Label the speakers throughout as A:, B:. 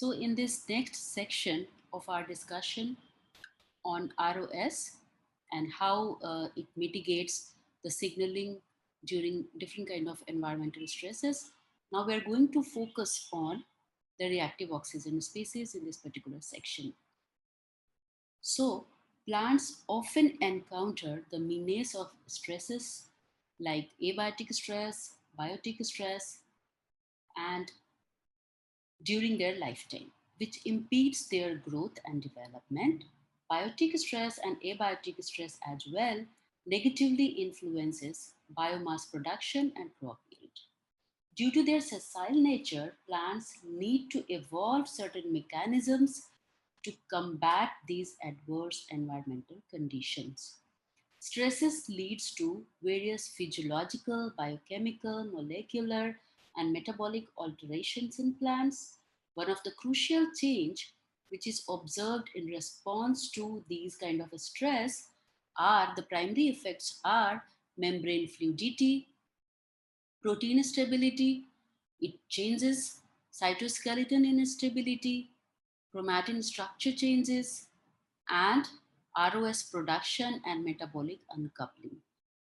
A: So in this next section of our discussion on ROS and how it mitigates the signaling during different kind of environmental stresses, now we're going to focus on the reactive oxygen species in this particular section. So plants often encounter the menace of stresses like abiotic stress, biotic stress, and during their lifetime, which impedes their growth and development. Biotic stress and abiotic stress as well negatively influences biomass production and crop yield. Due to their sessile nature, plants need to evolve certain mechanisms to combat these adverse environmental conditions. Stresses leads to various physiological, biochemical, molecular, and metabolic alterations in plants. One of the crucial change which is observed in response to these kind of a stress are the primary effects are membrane fluidity, protein stability, it changes cytoskeleton instability, chromatin structure changes, and ROS production and metabolic uncoupling.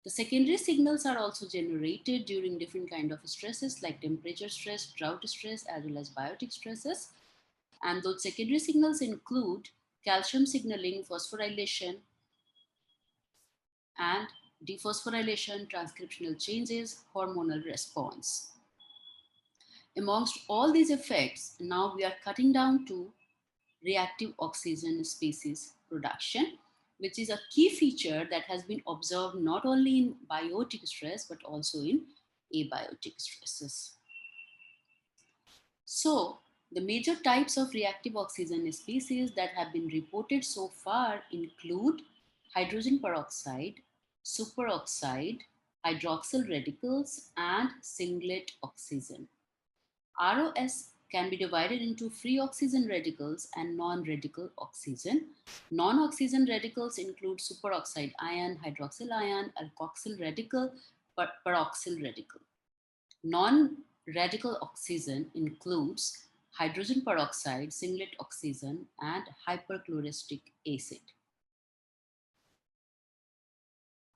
A: The secondary signals are also generated during different kind of stresses like temperature stress, drought stress, as well as biotic stresses. And those secondary signals include calcium signaling, phosphorylation, and dephosphorylation, transcriptional changes, hormonal response. Amongst all these effects, now we are cutting down to reactive oxygen species production, which is a key feature that has been observed not only in biotic stress but also in abiotic stresses. So, the major types of reactive oxygen species that have been reported so far include hydrogen peroxide, superoxide, hydroxyl radicals, and singlet oxygen. ROS can be divided into free oxygen radicals and non-radical oxygen. Non-oxygen radicals include superoxide ion, hydroxyl ion, alkoxyl radical, peroxyl radical. Non-radical oxygen includes hydrogen peroxide, singlet oxygen, and hyperchlorous acid.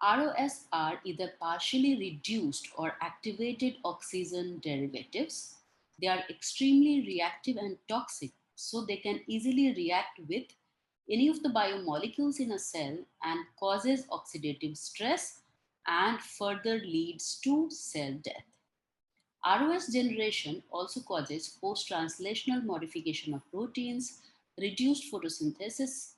A: ROS are either partially reduced or activated oxygen derivatives. They are extremely reactive and toxic, so they can easily react with any of the biomolecules in a cell and causes oxidative stress and further leads to cell death. ROS generation also causes post-translational modification of proteins, reduced photosynthesis,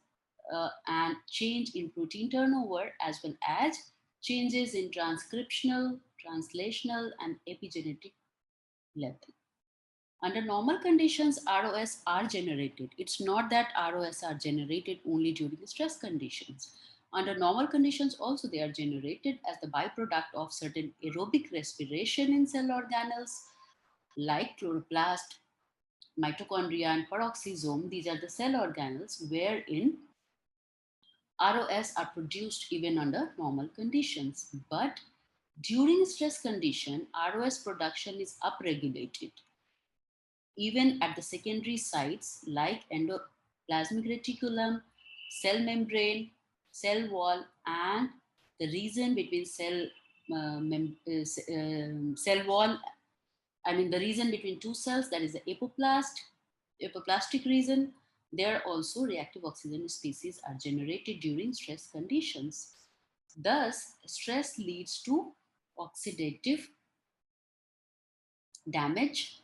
A: and change in protein turnover, as well as changes in transcriptional, translational, and epigenetic level. Under normal conditions, ROS are generated. It's not that ROS are generated only during stress conditions. Under normal conditions, also they are generated as the byproduct of certain aerobic respiration in cell organelles like chloroplast, mitochondria, and peroxisome. These are the cell organelles wherein ROS are produced even under normal conditions. But during stress condition, ROS production is upregulated even at the secondary sites like endoplasmic reticulum, cell membrane, cell wall, and the region between cell wall, I mean the region between two cells, that is the apoplastic region. There also reactive oxygen species are generated during stress conditions. Thus, stress leads to oxidative damage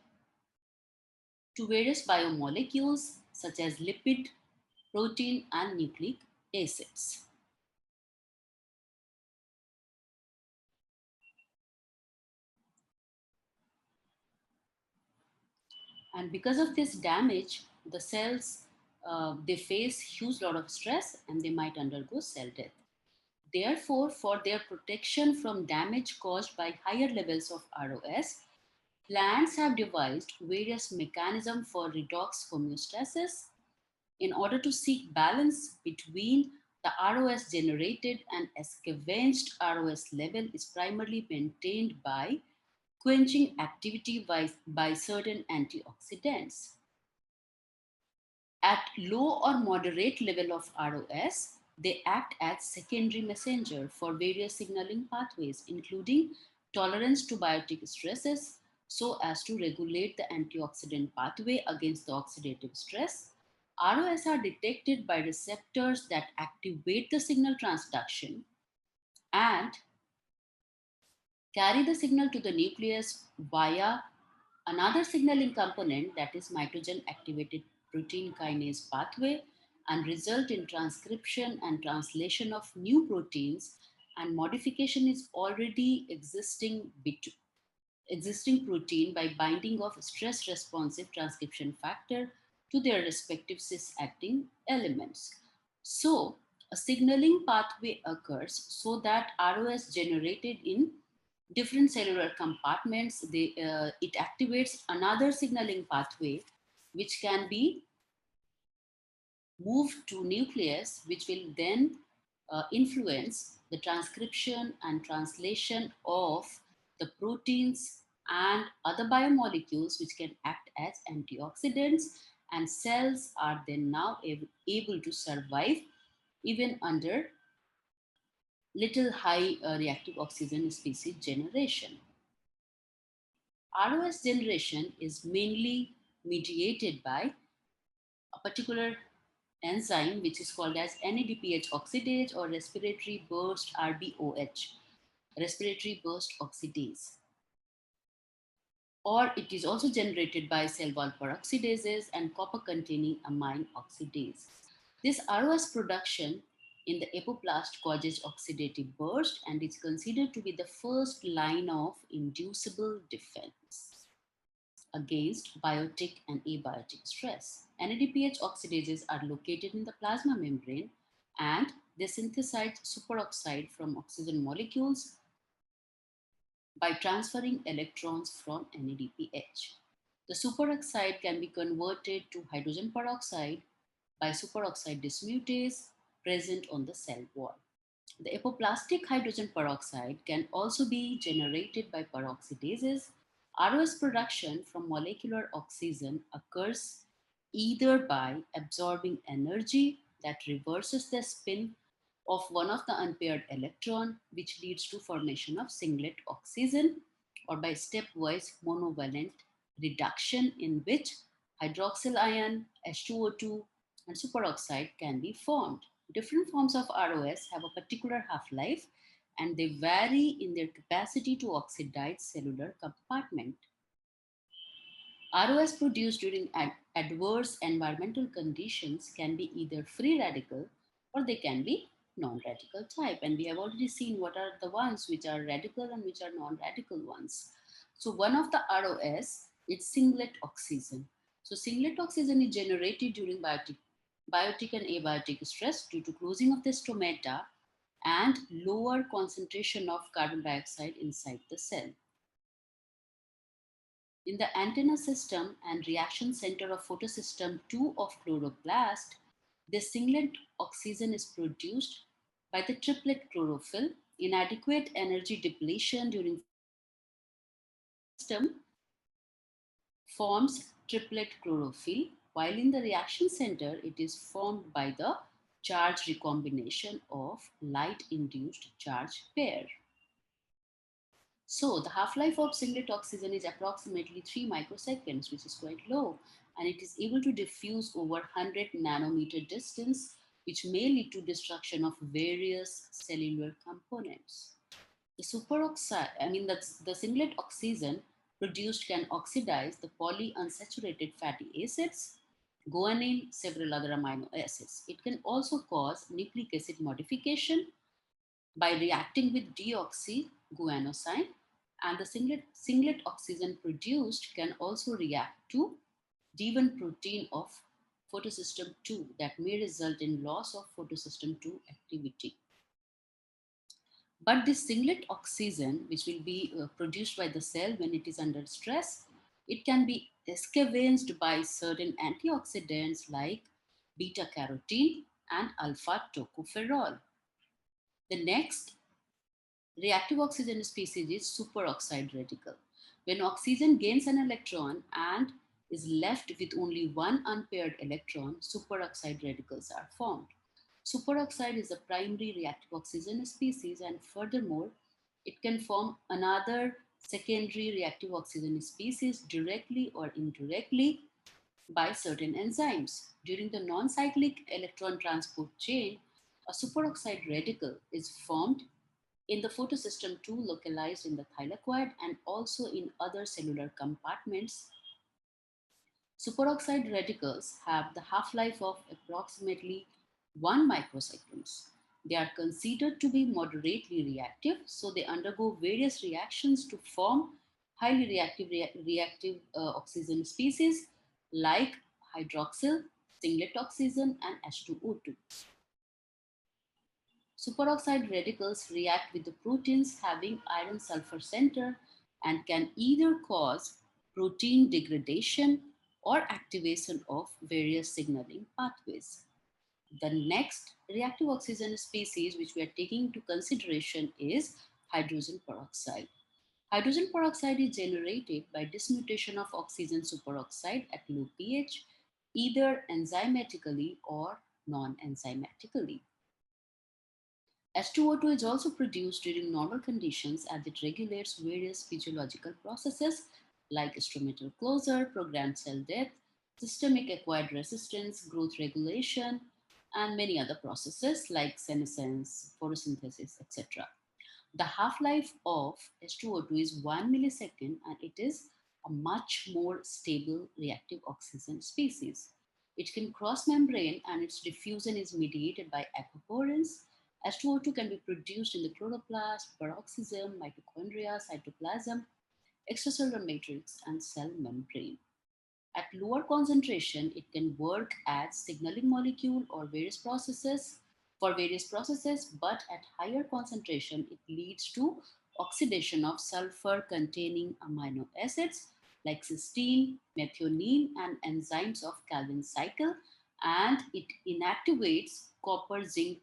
A: to various biomolecules such as lipid, protein, and nucleic acids. And because of this damage, the cells they face huge lot of stress and they might undergo cell death. Therefore, for their protection from damage caused by higher levels of ROS, plants have devised various mechanisms for redox homeostasis in order to seek balance between the ROS generated and scavenged ROS level is primarily maintained by quenching activity by certain antioxidants. At low or moderate level of ROS, they act as secondary messenger for various signaling pathways, including tolerance to biotic stresses, so as to regulate the antioxidant pathway against the oxidative stress. ROS are detected by receptors that activate the signal transduction and carry the signal to the nucleus via another signaling component, that is mitogen activated protein kinase pathway, and result in transcription and translation of new proteins, and modification is already existing protein by binding of stress responsive transcription factor to their respective cis acting elements. So a signaling pathway occurs so that ROS generated in different cellular compartments. It activates another signaling pathway which can be moved to nucleus, which will then influence the transcription and translation of the proteins and other biomolecules which can act as antioxidants, and cells are then now able to survive even under little high reactive oxygen species generation. ROS generation is mainly mediated by a particular enzyme which is called as NADPH oxidase or respiratory burst RBOH, respiratory burst oxidase. Or it is also generated by cell wall peroxidases and copper containing amine oxidase. This ROS production in the apoplast causes oxidative burst and is considered to be the first line of inducible defense against biotic and abiotic stress. NADPH oxidases are located in the plasma membrane and they synthesize superoxide from oxygen molecules by transferring electrons from NADPH. The superoxide can be converted to hydrogen peroxide by superoxide dismutase present on the cell wall. The apoplastic hydrogen peroxide can also be generated by peroxidases. ROS production from molecular oxygen occurs either by absorbing energy that reverses the spin of one of the unpaired electron, which leads to formation of singlet oxygen, or by stepwise monovalent reduction in which hydroxyl ion, H2O2, and superoxide can be formed. Different forms of ROS have a particular half-life and they vary in their capacity to oxidize cellular compartment. ROS produced during adverse environmental conditions can be either free radical or they can be non-radical type. And we have already seen what are the ones which are radical and which are non-radical ones. So one of the ROS is singlet oxygen. So singlet oxygen is generated during biotic and abiotic stress due to closing of the stomata and lower concentration of carbon dioxide inside the cell. In the antenna system and reaction center of photosystem 2 of chloroplast, the singlet oxygen is produced by the triplet chlorophyll. Inadequate energy depletion during photosystem forms triplet chlorophyll, while in the reaction center, it is formed by the charge recombination of light induced charge pair. So the half-life of singlet oxygen is approximately 3 microseconds, which is quite low, and it is able to diffuse over 100 nanometer distance, which may lead to destruction of various cellular components. The superoxide, the singlet oxygen produced can oxidize the polyunsaturated fatty acids, guanine, several other amino acids. It can also cause nucleic acid modification by reacting with deoxyguanosine, and the singlet oxygen produced can also react to D1 protein of photosystem 2 that may result in loss of photosystem 2 activity. But this singlet oxygen, which will be produced by the cell when it is under stress, it can be scavenged by certain antioxidants like beta carotene and alpha tocopherol. The next reactive oxygen species is superoxide radical. When oxygen gains an electron and is left with only one unpaired electron, superoxide radicals are formed. Superoxide is a primary reactive oxygen species, and furthermore, it can form another secondary reactive oxygen species directly or indirectly by certain enzymes. During the non-cyclic electron transport chain, a superoxide radical is formed in the photosystem too, localized in the thylakoid and also in other cellular compartments. Superoxide radicals have the half-life of approximately 1 microseconds. They are considered to be moderately reactive, so they undergo various reactions to form highly reactive oxygen species like hydroxyl, singlet oxygen, and H2O2. Superoxide radicals react with the proteins having iron sulfur center and can either cause protein degradation or activation of various signaling pathways. The next reactive oxygen species which we are taking into consideration is hydrogen peroxide. Hydrogen peroxide is generated by dismutation of oxygen superoxide at low pH, either enzymatically or non-enzymatically. H2O2 is also produced during normal conditions as it regulates various physiological processes like stromatal closure, programmed cell death, systemic acquired resistance, growth regulation, and many other processes like senescence, photosynthesis, etc. The half-life of H2O2 is 1 millisecond and it is a much more stable reactive oxygen species. It can cross membrane and its diffusion is mediated by aquaporins. H2O2 can be produced in the chloroplast, peroxisome, mitochondria, cytoplasm, extracellular matrix, and cell membrane. At lower concentration, it can work as signaling molecule or various processes, but at higher concentration, it leads to oxidation of sulfur containing amino acids like cysteine, methionine, and enzymes of Calvin cycle, and it inactivates copper zinc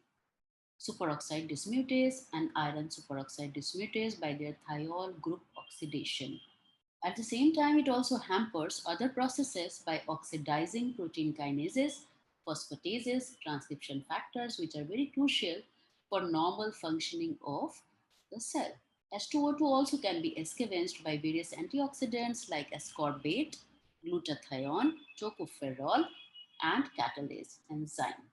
A: superoxide dismutase and iron superoxide dismutase by their thiol group oxidation. At the same time, it also hampers other processes by oxidizing protein kinases, phosphatases, transcription factors, which are very crucial for normal functioning of the cell. H2O2 also can be scavenged by various antioxidants like ascorbate, glutathione, tocopherol, and catalase enzyme.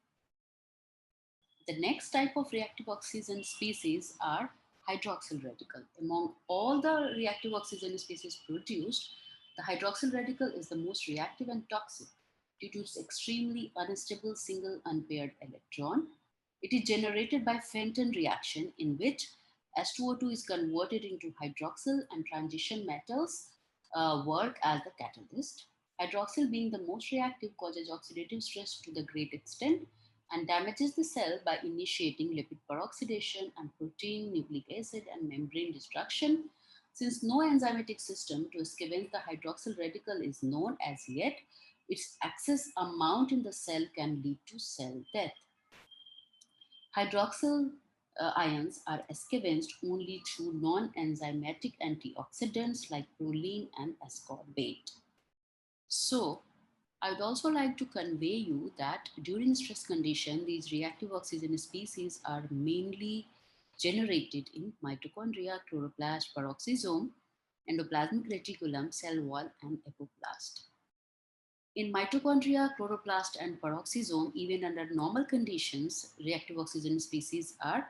A: The next type of reactive oxygen species are hydroxyl radical. Among all the reactive oxygen species produced, the hydroxyl radical is the most reactive and toxic due to its extremely unstable single unpaired electron. It is generated by Fenton reaction in which H2O2 is converted into hydroxyl and transition metals work as the catalyst. Hydroxyl being the most reactive causes oxidative stress to the great extent and damages the cell by initiating lipid peroxidation and protein, nucleic acid, and membrane destruction. Since no enzymatic system to scavenge the hydroxyl radical is known as yet, its excess amount in the cell can lead to cell death. Hydroxyl ions are scavenged only through non-enzymatic antioxidants like proline and ascorbate. So, I would also like to convey you that during stress condition, these reactive oxygen species are mainly generated in mitochondria, chloroplast, peroxisome, endoplasmic reticulum, cell wall, and apoplast. In mitochondria, chloroplast, and peroxisome, even under normal conditions, reactive oxygen species are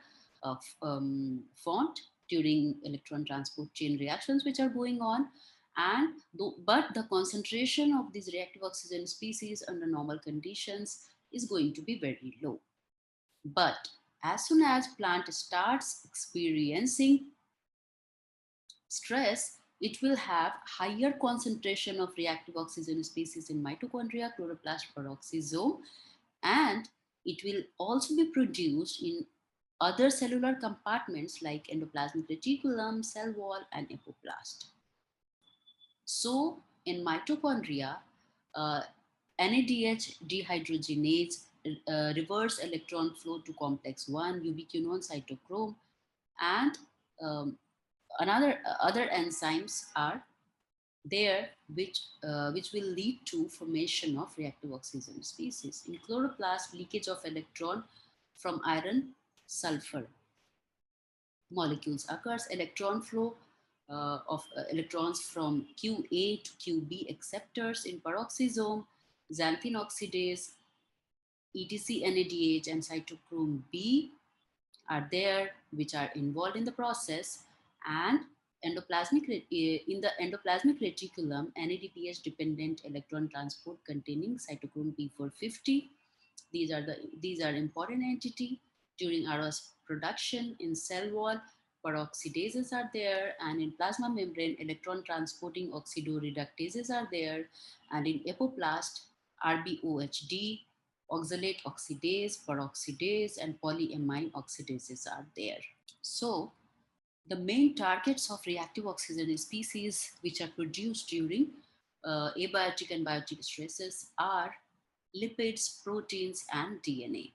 A: formed during electron transport chain reactions which are going on. But the concentration of these reactive oxygen species under normal conditions is going to be very low. But as soon as plant starts experiencing stress, it will have higher concentration of reactive oxygen species in mitochondria, chloroplast, peroxisome, and it will also be produced in other cellular compartments like endoplasmic reticulum, cell wall, and apoplast. So, in mitochondria, uh, NADH dehydrogenase reverse electron flow to complex 1, ubiquinone cytochrome, and um, other enzymes are there, which will lead to formation of reactive oxygen species. In chloroplast, leakage of electron from iron sulfur molecules occurs. Electron flow of electrons from QA to QB acceptors in peroxisome, xanthine oxidase, ETC NADH, and cytochrome B are there, which are involved in the process. And in the endoplasmic reticulum, NADPH dependent electron transport containing cytochrome P450. These are important entity during ROS production. In cell wall, peroxidases are there, and in plasma membrane, electron transporting oxidoreductases are there, and in apoplast, RBOHD, oxalate oxidase, peroxidase, and polyamine oxidases are there. So, the main targets of reactive oxygen species which are produced during abiotic and biotic stresses are lipids, proteins, and DNA.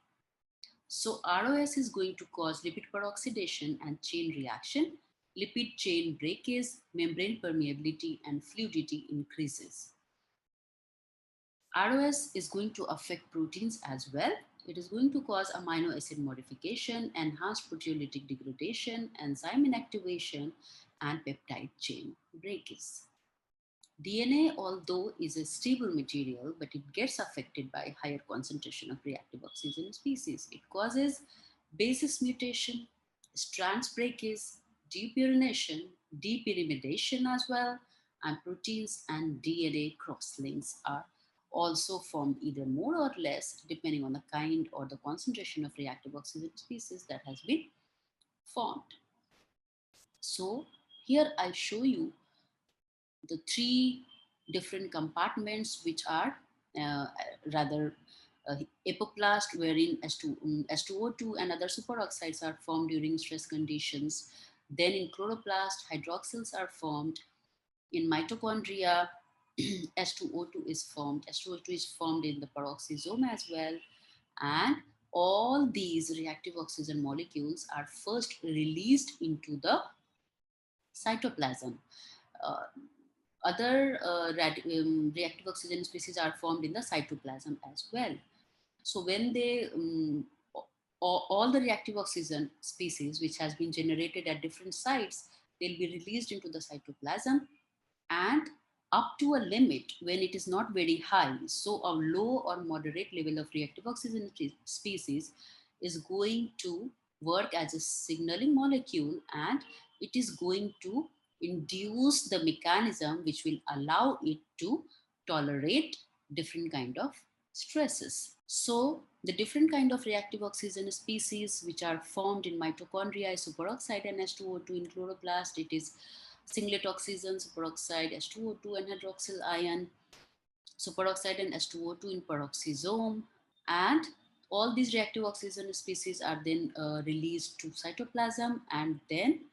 A: So ROS is going to cause lipid peroxidation and chain reaction. Lipid chain breakage, membrane permeability, and fluidity increases. ROS is going to affect proteins as well. It is going to cause amino acid modification, enhanced proteolytic degradation, enzyme inactivation, and peptide chain breakage. DNA, although is a stable material, but it gets affected by higher concentration of reactive oxygen species. It causes basis mutation, strands breakage, depurination, depyrimidation as well, and proteins and DNA crosslinks are also formed either more or less depending on the kind or the concentration of reactive oxygen species that has been formed. So here I show you the three different compartments which are uh, rather apoplast, wherein S2O2 and other superoxides are formed during stress conditions. Then in chloroplast, hydroxyls are formed. In mitochondria, S2O2 is formed. S2O2 is formed in the peroxisome as well. And all these reactive oxygen molecules are first released into the cytoplasm. Uh, other reactive oxygen species are formed in the cytoplasm as well. So when all the reactive oxygen species which has been generated at different sites, they'll be released into the cytoplasm, and up to a limit when it is not very high. So a low or moderate level of reactive oxygen species is going to work as a signaling molecule, and it is going to induce the mechanism which will allow it to tolerate different kind of stresses. So the different kind of reactive oxygen species which are formed in mitochondria is superoxide and H2O2. In chloroplast, it is singlet oxygen, superoxide, H2O2, and hydroxyl ion, superoxide and H2O2 in peroxisome. And all these reactive oxygen species are then released to cytoplasm, and then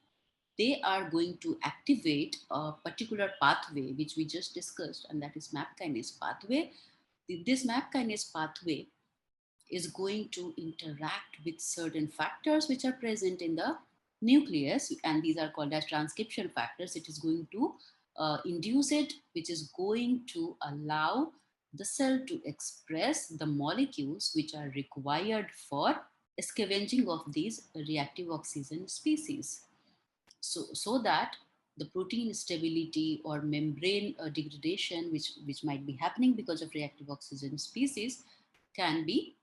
A: they are going to activate a particular pathway which we just discussed, and that is MAP kinase pathway. This MAP kinase pathway is going to interact with certain factors which are present in the nucleus, and these are called as transcription factors. It is going to induce it, which is going to allow the cell to express the molecules which are required for scavenging of these reactive oxygen species. So that the protein stability or membrane degradation, which might be happening because of reactive oxygen species, can be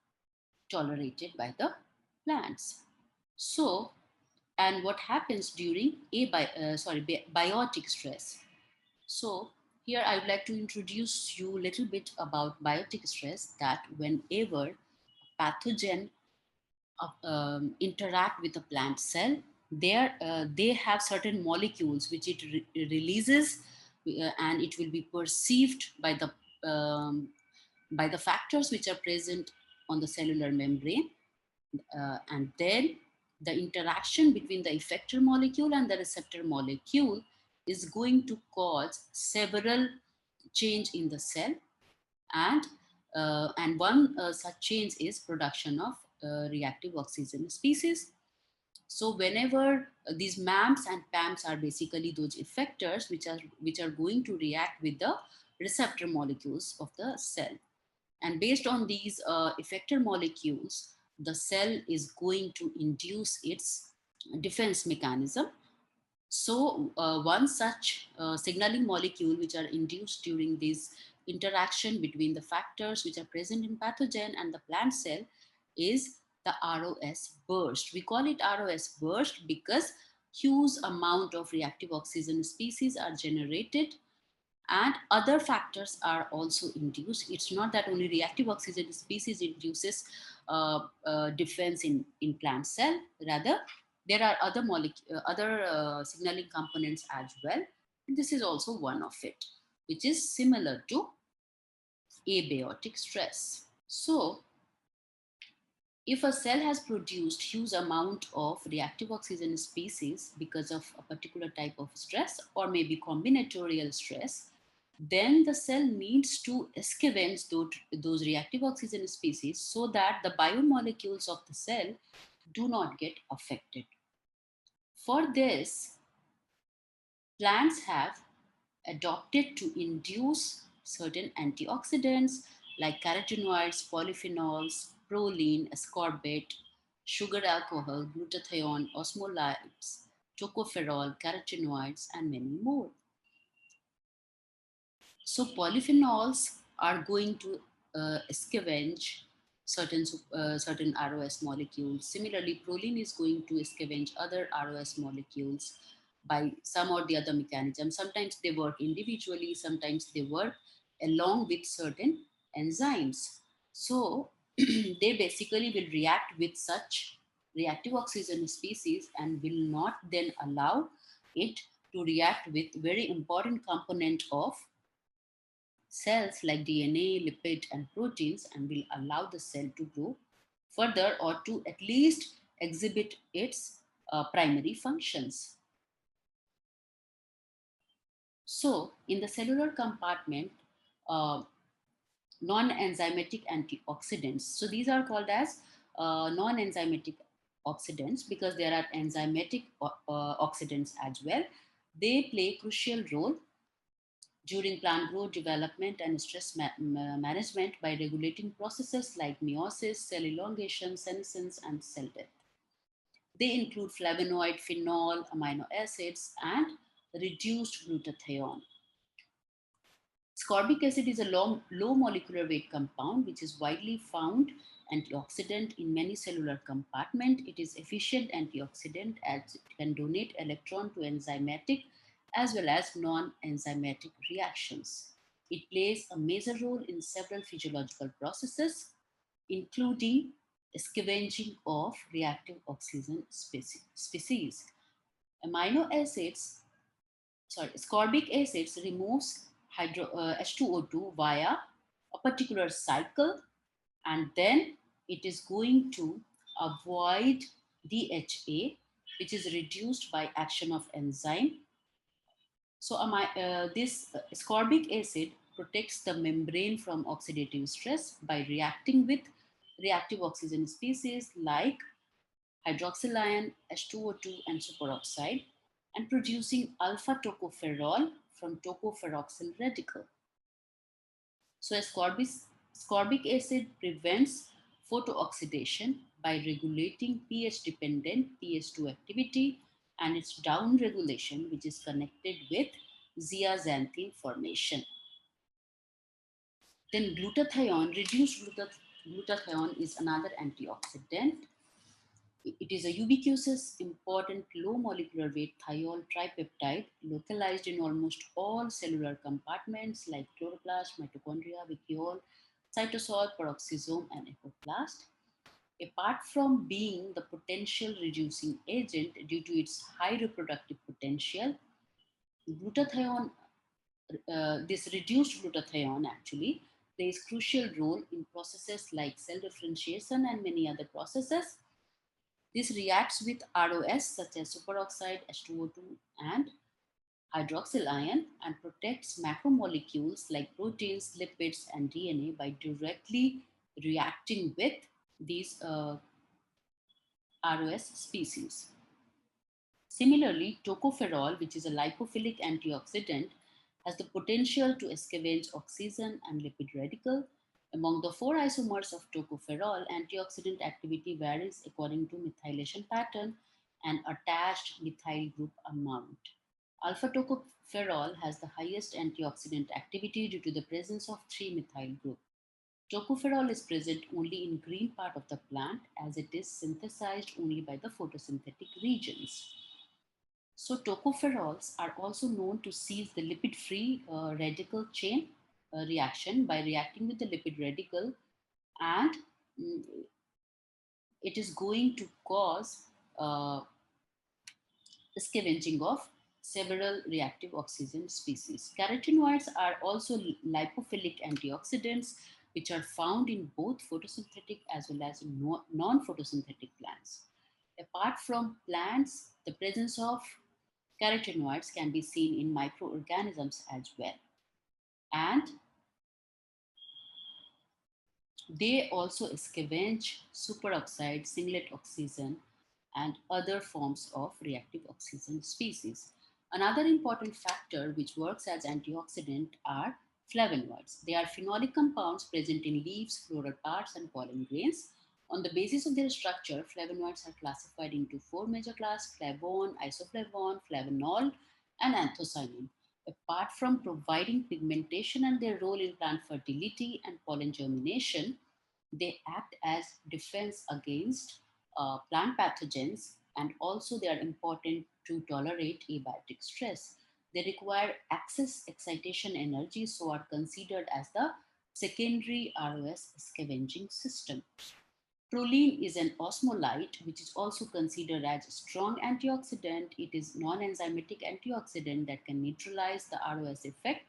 A: tolerated by the plants. So, and what happens during biotic stress? So, here I would like to introduce you a little bit about biotic stress. That whenever pathogen interact with a plant cell, they have certain molecules which it releases, and it will be perceived by the factors which are present on the cellular membrane, and then the interaction between the effector molecule and the receptor molecule is going to cause several change in the cell, and one such change is production of reactive oxygen species. So whenever these MAMs and PAMs are basically those effectors which are going to react with the receptor molecules of the cell. And based on these effector molecules, the cell is going to induce its defense mechanism. So one such signaling molecule which are induced during this interaction between the factors which are present in pathogen and the plant cell is the ROS burst. We call it ROS burst because huge amount of reactive oxygen species are generated and other factors are also induced. It's not that only reactive oxygen species induces defense in plant cell. Rather, there are other signaling components as well. And this is also one of it, which is similar to abiotic stress. So, if a cell has produced huge amount of reactive oxygen species because of a particular type of stress or maybe combinatorial stress, then the cell needs to scavenge those reactive oxygen species so that the biomolecules of the cell do not get affected. For this, plants have adopted to induce certain antioxidants like carotenoids, polyphenols, proline, ascorbate, sugar alcohol, glutathione, osmolytes, tocopherol, carotenoids, and many more. So polyphenols are going to scavenge certain ROS molecules. Similarly, proline is going to scavenge other ROS molecules by some or the other mechanism. Sometimes they work individually, sometimes they work along with certain enzymes. So they basically will react with such reactive oxygen species and will not then allow it to react with very important component of cells like DNA, lipid, and proteins and will allow the cell to grow further or to at least exhibit its primary functions. So, in the cellular compartment, uh, non-enzymatic antioxidants. So, these are called as non-enzymatic oxidants because there are enzymatic oxidants as well. They play a crucial role during plant growth, development, and stress management by regulating processes like meiosis, cell elongation, senescence, and cell death. They include flavonoid, phenol, amino acids, and reduced glutathione. Ascorbic acid is a low molecular weight compound which is widely found antioxidant in many cellular compartments. It is efficient antioxidant as it can donate electron to enzymatic as well as non-enzymatic reactions. It plays a major role in several physiological processes, including scavenging of reactive oxygen species. Amino acids ascorbic acids removes H2O2 via a particular cycle and then it is going to avoid DHA which is reduced by action of enzyme. So this ascorbic acid protects the membrane from oxidative stress by reacting with reactive oxygen species like hydroxyl ion, H2O2, and superoxide, and producing alpha tocopherol from tocopheroxyl radical. So, ascorbic acid prevents photooxidation by regulating pH dependent pH2 activity and its down regulation, which is connected with zeaxanthin formation. Then glutathione is another antioxidant. It is a ubiquitous, important low molecular weight thiol tripeptide localized in almost all cellular compartments like chloroplast, mitochondria, vacuole, cytosol, peroxisome, and apoplast. Apart from being the potential reducing agent due to its high reproductive potential, glutathione, this reduced glutathione actually plays crucial role in processes like cell differentiation and many other processes. This reacts with ROS such as superoxide, H2O2, and hydroxyl ion and protects macromolecules like proteins, lipids, and DNA by directly reacting with these ROS species. Similarly, tocopherol, which is a lipophilic antioxidant, has the potential to scavenge oxygen and lipid radical. Among the four isomers of tocopherol, antioxidant activity varies according to methylation pattern and attached methyl group amount. Alpha tocopherol has the highest antioxidant activity due to the presence of three methyl groups. Tocopherol is present only in green part of the plant as it is synthesized only by the photosynthetic regions. So tocopherols are also known to seize the lipid-free radical chain reaction by reacting with the lipid radical, and mm, it is going to cause uh, scavenging of several reactive oxygen species. Carotenoids are also lipophilic antioxidants, which are found in both photosynthetic as well as non photosynthetic plants. Apart from plants, the presence of carotenoids can be seen in microorganisms as well. And they also scavenge superoxide, singlet oxygen, and other forms of reactive oxygen species. Another important factor which works as antioxidant are flavonoids. They are phenolic compounds present in leaves, floral parts, and pollen grains. On the basis of their structure, flavonoids are classified into four major classes: flavone, isoflavone, flavonol, and anthocyanin. Apart from providing pigmentation and their role in plant fertility and pollen germination, they act as defense against plant pathogens, and also they are important to tolerate abiotic stress. They require excess excitation energy, so are considered as the secondary ROS scavenging system. Proline is an osmolyte, which is also considered as a strong antioxidant. It is non-enzymatic antioxidant that can neutralize the ROS effect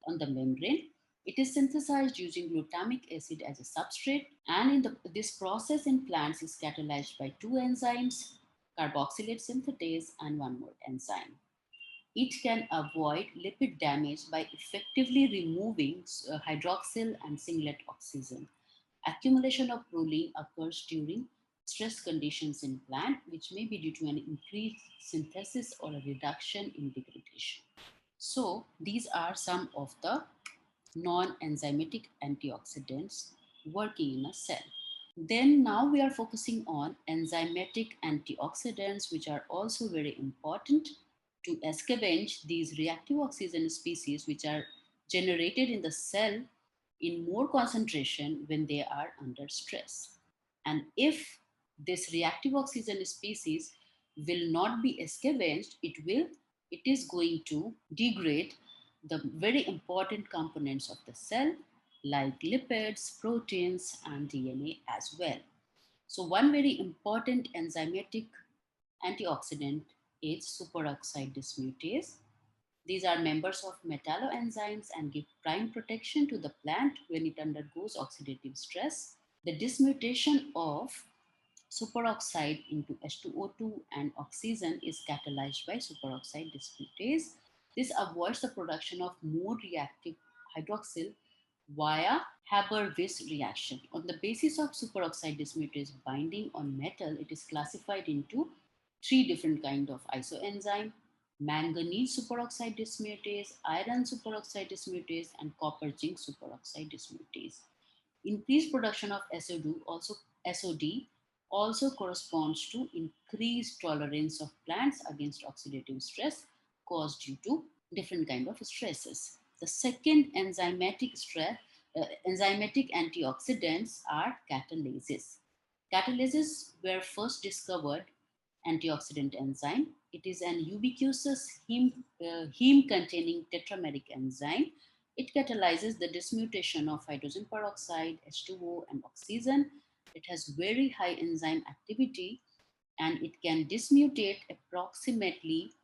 A: on the membrane. It is synthesized using glutamic acid as a substrate, and this process in plants is catalyzed by two enzymes, carboxylate synthetase and one more enzyme. It can avoid lipid damage by effectively removing hydroxyl and singlet oxygen. Accumulation of proline occurs during stress conditions in plant, which may be due to an increased synthesis or a reduction in degradation. So these are some of the non-enzymatic antioxidants working in a cell. Then now we are focusing on enzymatic antioxidants, which are also very important to scavenge these reactive oxygen species, which are generated in the cell in more concentration when they are under stress. And if this reactive oxygen species will not be scavenged, it is going to degrade the very important components of the cell like lipids, proteins, and DNA as well. So one very important enzymatic antioxidant is superoxide dismutase. These are members of metalloenzymes and give prime protection to the plant when it undergoes oxidative stress. The dismutation of superoxide into H2O2 and oxygen is catalyzed by superoxide dismutase. This avoids the production of more reactive hydroxyl via Haber-Weiss reaction. On the basis of superoxide dismutase binding on metal, it is classified into three different kinds of isoenzyme: manganese superoxide dismutase, iron superoxide dismutase, and copper zinc superoxide dismutase. Increased production of SOD also corresponds to increased tolerance of plants against oxidative stress caused due to different kind of stresses. The second enzymatic antioxidants are catalases. Catalases were first discovered antioxidant enzyme. It is an ubiquitous heme containing tetrameric enzyme. It catalyzes the dismutation of hydrogen peroxide, H2O, and oxygen. It has very high enzyme activity, and it can dismutate approximately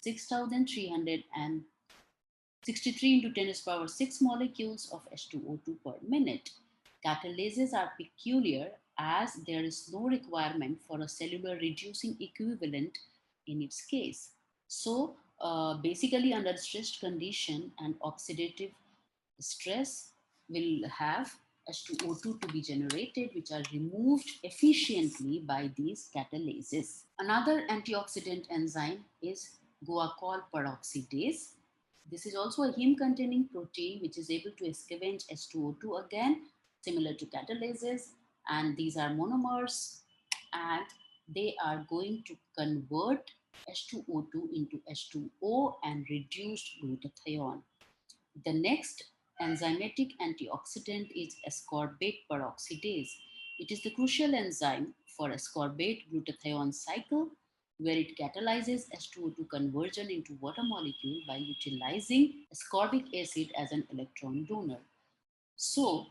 A: 6,363 into 10 to the power 6 molecules of H2O2 per minute. Catalases are peculiar as there is no requirement for a cellular reducing equivalent in its case. So basically under stressed condition and oxidative stress will have H2O2 to be generated, which are removed efficiently by these catalases. Another antioxidant enzyme is guaiacol peroxidase. This is also a heme-containing protein which is able to scavenge H2O2 again, similar to catalases. And these are monomers, and they are going to convert H2O2 into H2O and reduce glutathione. The next enzymatic antioxidant is ascorbate peroxidase. It is the crucial enzyme for ascorbate glutathione cycle, where it catalyzes H2O2 conversion into water molecule by utilizing ascorbic acid as an electron donor. So,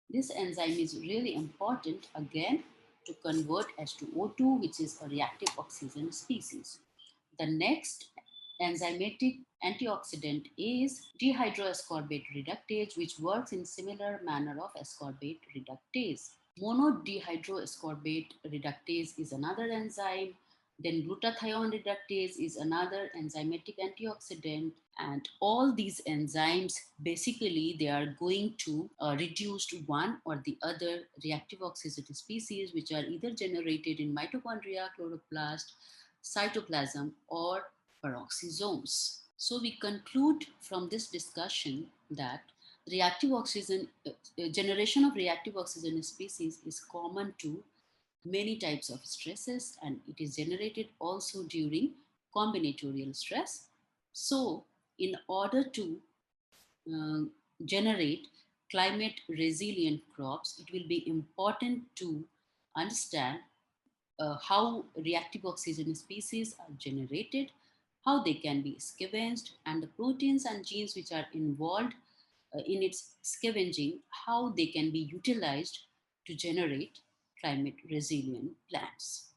A: this enzyme is really important again to convert H2O2, which is a reactive oxygen species. The next enzymatic antioxidant is dehydroascorbate reductase, which works in similar manner of ascorbate reductase. Monodehydroascorbate reductase is another enzyme. Then glutathione reductase is another enzymatic antioxidant, and all these enzymes basically they are going to reduce to one or the other reactive oxygen species, which are either generated in mitochondria, chloroplast, cytoplasm, or peroxisomes. So we conclude from this discussion that reactive oxygen generation of reactive oxygen species is common to many types of stresses, and it is generated also during combinatorial stress. So in order to uh, generate climate resilient crops, it will be important to understand how reactive oxygen species are generated, how they can be scavenged, and the proteins and genes which are involved in its scavenging, how they can be utilized to generate climate resilient plants.